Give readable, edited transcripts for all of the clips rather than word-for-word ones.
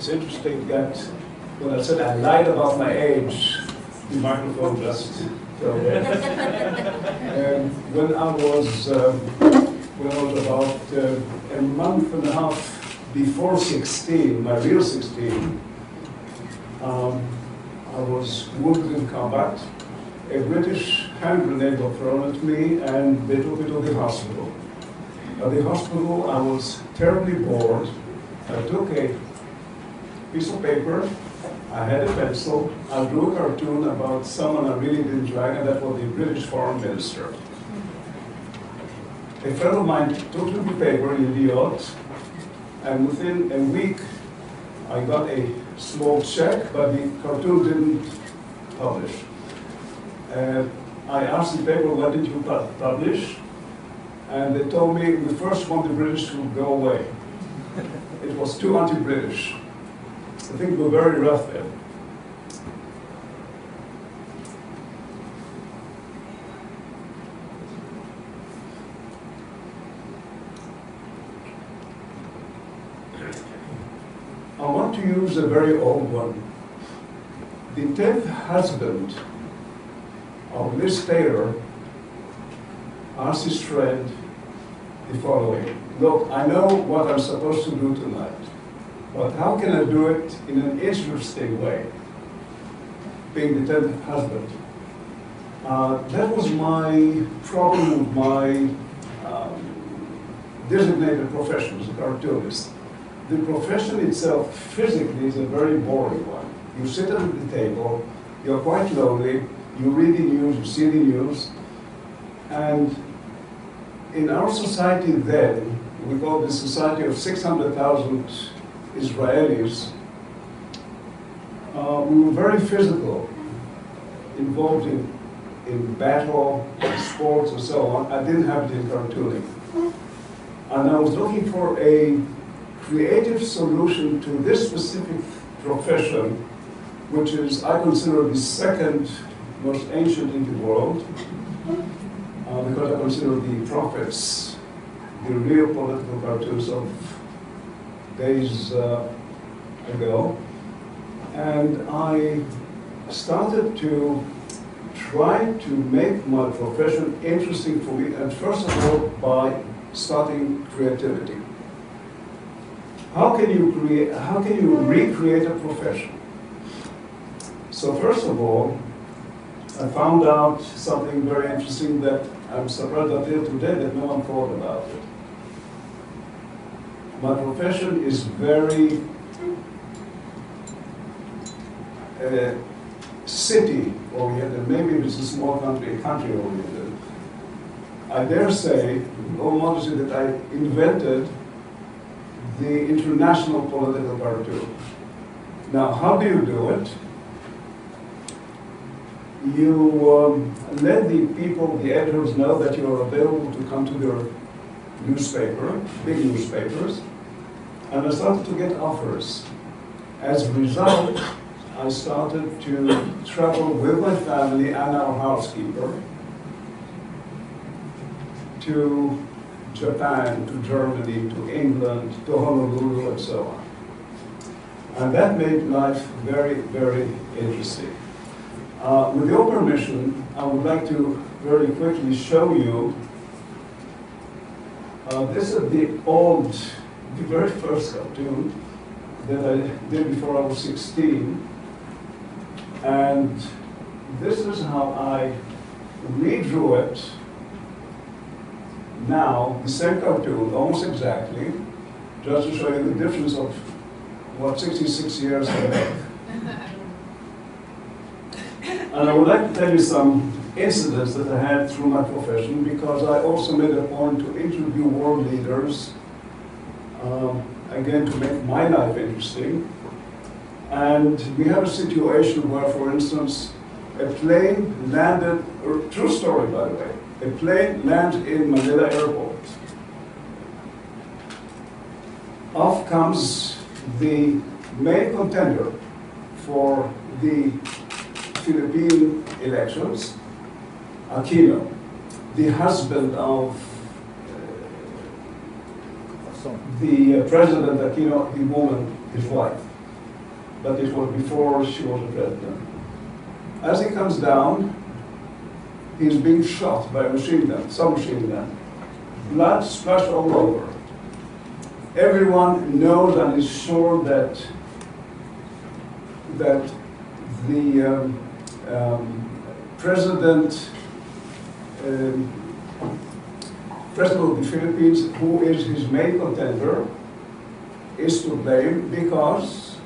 It's interesting that when I said I lied about my age, the microphone just fell dead. When I was about a month and a half before 16, my real 16, I was wounded in combat. A British hand grenade was thrown at me and they took me to the hospital. At the hospital, I was terribly bored. I took a piece of paper, I had a pencil, I drew a cartoon about someone I really didn't like, and that was the British Foreign Minister. A friend of mine took the paper in the yacht, and within a week, I got a small check, but the cartoon didn't publish. I asked the paper, "When did you publish?" And they told me the first one, the British would go away. It was too anti-British. I think we were very rough then. I want to use a very old one. The 10th husband of Liz Taylor asked his friend the following: "Look, I know what I'm supposed to do tonight, but how can I do it in an interesting way?" Being the 10th husband. That was my problem with my designated profession as a cartoonist. The profession itself, physically, is a very boring one. You sit at the table, you're quite lonely, you read the news, you see the news, and in our society then, we call the society of 600,000 Israelis, we were very physical, involved in battle, in sports, and so on. I didn't have it in cartooning. And I was looking for a creative solution to this specific profession, which is, I consider, the second most ancient in the world, because I consider the prophets the real political cartoons of days ago. And I started to try to make my profession interesting for me, and first of all, by starting creativity. How can you recreate a profession? So first of all, I found out something very interesting that I'm surprised until today that no one thought about it. My profession is very city-oriented. Maybe it's a small country, country-oriented. I dare say, with all modesty, that I invented the international political cartoon. Now, how do you do it? You let the people, the editors, know that you are available to come to their newspaper, big newspapers, and I started to get offers. As a result, I started to travel with my family and our housekeeper to Japan, to Germany, to England, to Honolulu, and so on. And that made life very, very interesting. With your permission, I would like to very quickly show you, this is the very first cartoon that I did before I was 16. And this is how I redrew it now, the same cartoon, almost exactly, just to show you the difference of what 66 years have made. And I would like to tell you some incidents that I had through my profession, because I also made a point to interview world leaders, again, to make my life interesting. And we have a situation where, for instance, a plane landed, true story by the way, a plane landed in Manila airport. Off comes the main contender for the Philippine elections, Aquino, the husband of the President Aquino, the woman, his wife. but it was before she was a president. As he comes down, he's being shot by a machine gun, submachine gun. Blood splashed all over. Everyone knows and is sure that the president of the Philippines, who is his main contender, is to blame because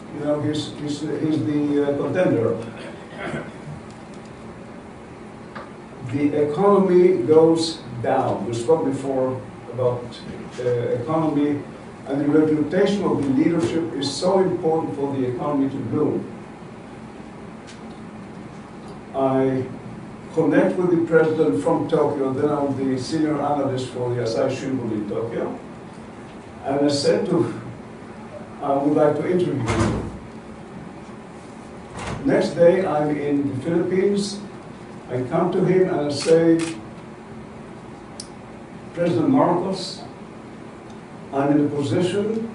he's the contender. The economy goes down. We spoke before about economy, and the reputation of the leadership is so important for the economy to bloom. I connect with the president from Tokyo, then I'm the senior analyst for the Asahi Shimbun in Tokyo, and I said to him, I would like to interview you. Next day, I'm in the Philippines. I come to him and I say, President Marcos, I'm in a position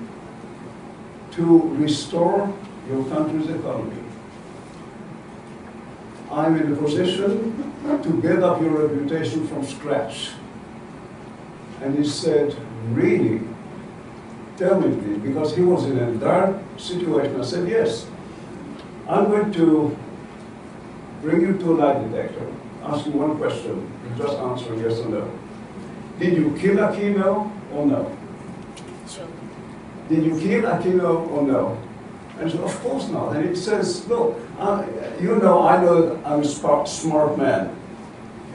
to restore your country's economy. I'm in a position to build up your reputation from scratch. And he said, really? Tell me please, because he was in a dark situation. I said, yes. I'm going to bring you to a lie detector, ask you one question, you just answer yes or no. Did you kill Aquino or no? Sure. Did you kill Aquino or no? And he said, of course not. And it says, look, I know I'm a smart man.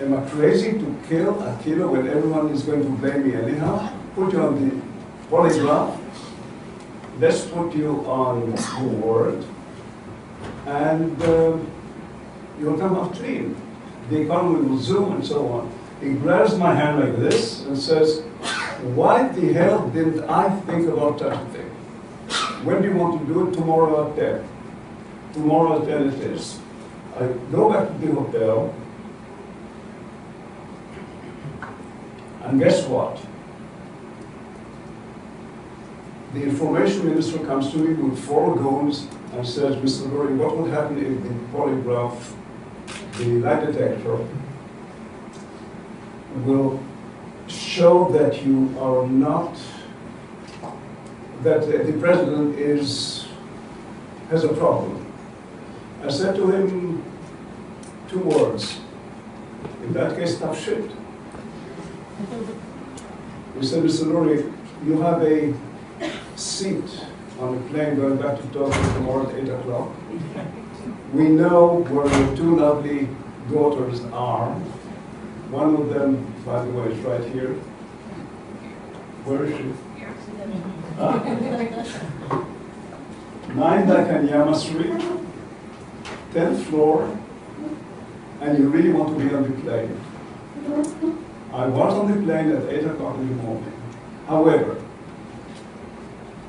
Am I crazy to kill Aquino when everyone is going to blame me anyhow? Put you on the polygraph. Let's put you on your word. And you'll come out clean. The economy will zoom and so on. He grabs my hand like this and says, why the hell didn't I think about such a thing? When do you want to do it? Tomorrow at 10. Tomorrow at 10 it is. I go back to the hotel, and guess what? The information minister comes to me with 4 goons and says, Mr. Lurie, what would happen if the polygraph, the lie detector, will show that you are not, that the president has a problem? I said to him 2 words. In that case, tough shit. He said, Mr. Lurie, you have a seat on a plane going back to Tokyo tomorrow at 8 o'clock. We know where your 2 lovely daughters are. One of them, by the way, is right here. Where is she? 9 Dakanyama Street, 10th floor, and you really want to be on the plane. I was on the plane at 8 o'clock in the morning. However,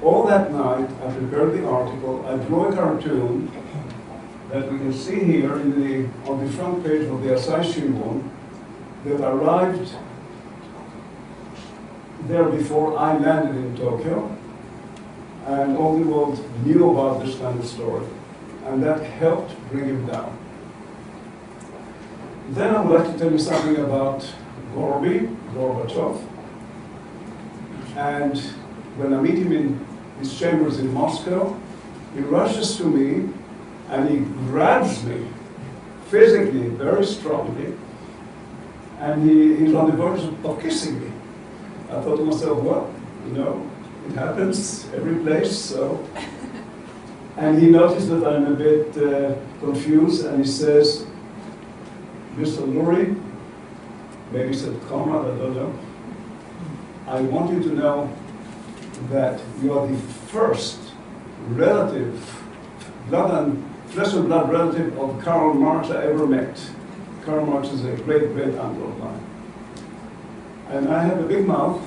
all that night, I prepared the article. I drew a cartoon that we can see here on the front page of the Asahi Shimbun that arrived there before I landed in Tokyo, and all the world knew about this kind of story, and that helped bring him down. Then I would like to tell you something about Gorbachev, and when I meet him in his chambers in Moscow, he rushes to me and he grabs me physically, very strongly, and he's on the verge of kissing me. I thought to myself, well, it happens every place, so. And he noticed that I'm a bit confused, and he says, Mr. Lurie, maybe he said, comrade, I don't know, I want you to know that you are the first relative, flesh and blood relative of Karl Marx I ever met. Karl Marx is a great uncle of mine. And I have a big mouth,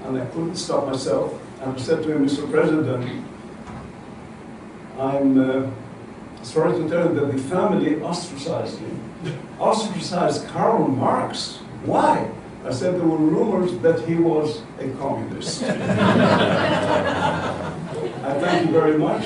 and I couldn't stop myself. And I said to him, Mr. President, I'm sorry to tell you that the family ostracized me. Ostracized Karl Marx? Why? I said there were rumors that he was a communist. I thank you very much.